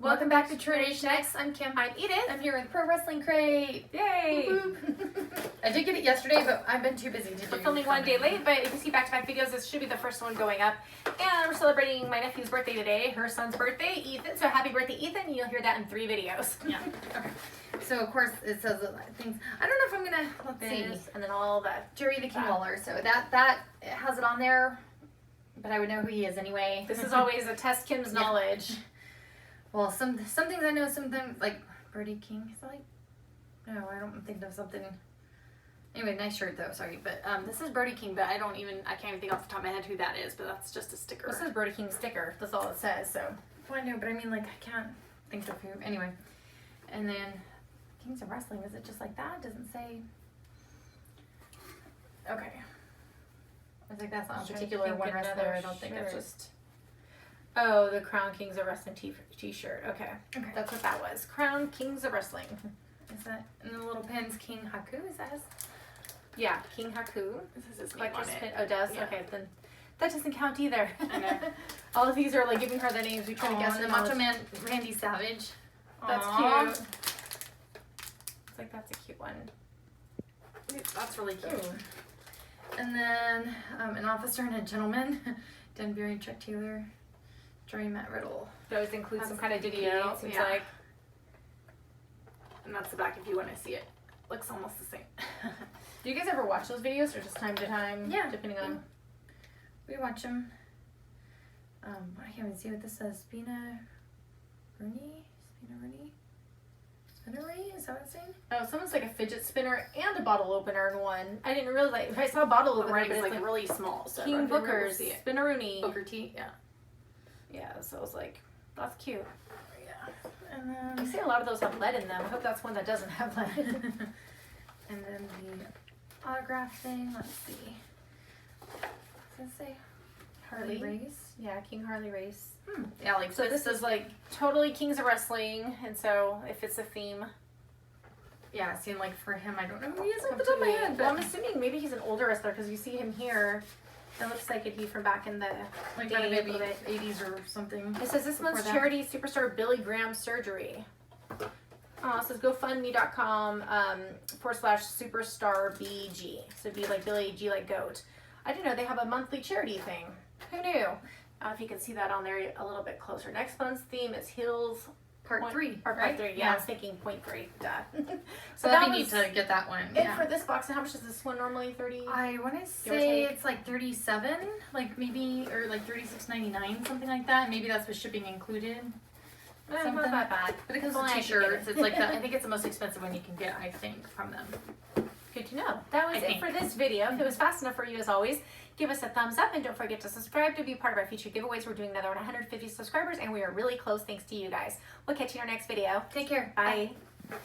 Welcome back to True Nation X. I'm Kim. I'm Edith. I'm here with Pro Wrestling Crate. Yay! Boop, boop. I did get it yesterday, but I've been too busy to do. We're filming one day late, but if you see back-to-back videos, this should be the first one going up. And we're celebrating my nephew's birthday today, her son's birthday, Ethan. So happy birthday, Ethan. You'll hear that in 3 videos. Yeah. Okay. So of course it says things. I don't know if I'm gonna let's see. And then all the Jerry the King Lawler. So that it has it on there, but I would know who he is anyway. This is always a test Kim's knowledge. Well, some things I know, something like Brody King. Is that like? No, I don't think there's something. Anyway, nice shirt though. Sorry, but This is Brody King, but I can't even think off the top of my head who that is. But that's just a sticker. This is Brody King's sticker. That's all it says. So. Well, I know, but I mean, like, I can't think of who. Anyway, and then Kings of Wrestling. Is it just like that? It doesn't say. Okay. I think that's not a particular one wrestler. I don't think it's just. Oh, the Crown Kings of Wrestling t-shirt. Okay. Okay. That's what that was. Crown Kings of Wrestling. Is that in the little pins? King Haku? Is that his? Yeah, King Haku. This is his name on it. Oh, it does? Yeah. Okay, then that doesn't count either. I know. All of these are like giving her the names. We try to guess the Macho Man Randy Savage. That's Aww. cute. It's like that's a cute one. That's really cute. Ooh. And then an officer and a gentleman. Dan Beery, Chuck Taylor, Jerry Matt Riddle. It always includes some kind of video. Seems like. And that's the back if you want to see it. Looks almost the same. Do you guys ever watch those videos or just time to time? Yeah. Depending on. We watch them. I can't even see what this says. Spina Rooney? Is that what it's saying? Oh, someone's like a fidget spinner and a bottle opener in one. I didn't realize. I saw a bottle opener, but it's like really small. So King Booker's Spinaroonie. Booker T. Yeah. Yeah. So I was like, that's cute. Yeah. And then I see a lot of those have lead in them. I hope that's one that doesn't have lead. And then the autograph thing. Let's see. What does it say? Harley Race. Yeah, King Harley Race. Yeah, like so. This is like totally Kings of Wrestling, and so if it's a theme. Yeah, it seemed like for him, I don't know who he is off the top of my head. Well, I'm assuming maybe he's an older wrestler because you see him here. It looks like it'd be from back in the like day, maybe 80s or something. It says this month's charity superstar Billy Graham surgery. It says GoFundMe.com /superstar BG. So it'd be like Billy G like goat. I didn't know they have a monthly charity thing. Who knew? If you can see that on there a little bit closer. Next month's theme is Heels Part 3. Or Part 3. Yeah, I was thinking point 3. Duh. So that'd be neat to get that one. And for this box, and how much is this one normally? 30? I want to say it's like 37, like maybe, or like 36.99, something like that. Maybe that's with shipping included. Not that bad. But it comes with t-shirts. It's like I think it's the most expensive one you can get, I think, from them. Good to know. That was it for this video. If it was fast enough for you, as always, give us a thumbs up and don't forget to subscribe to be part of our future giveaways. We're doing another 150 subscribers and we are really close thanks to you guys. We'll catch you in our next video. Take care. Bye. Bye.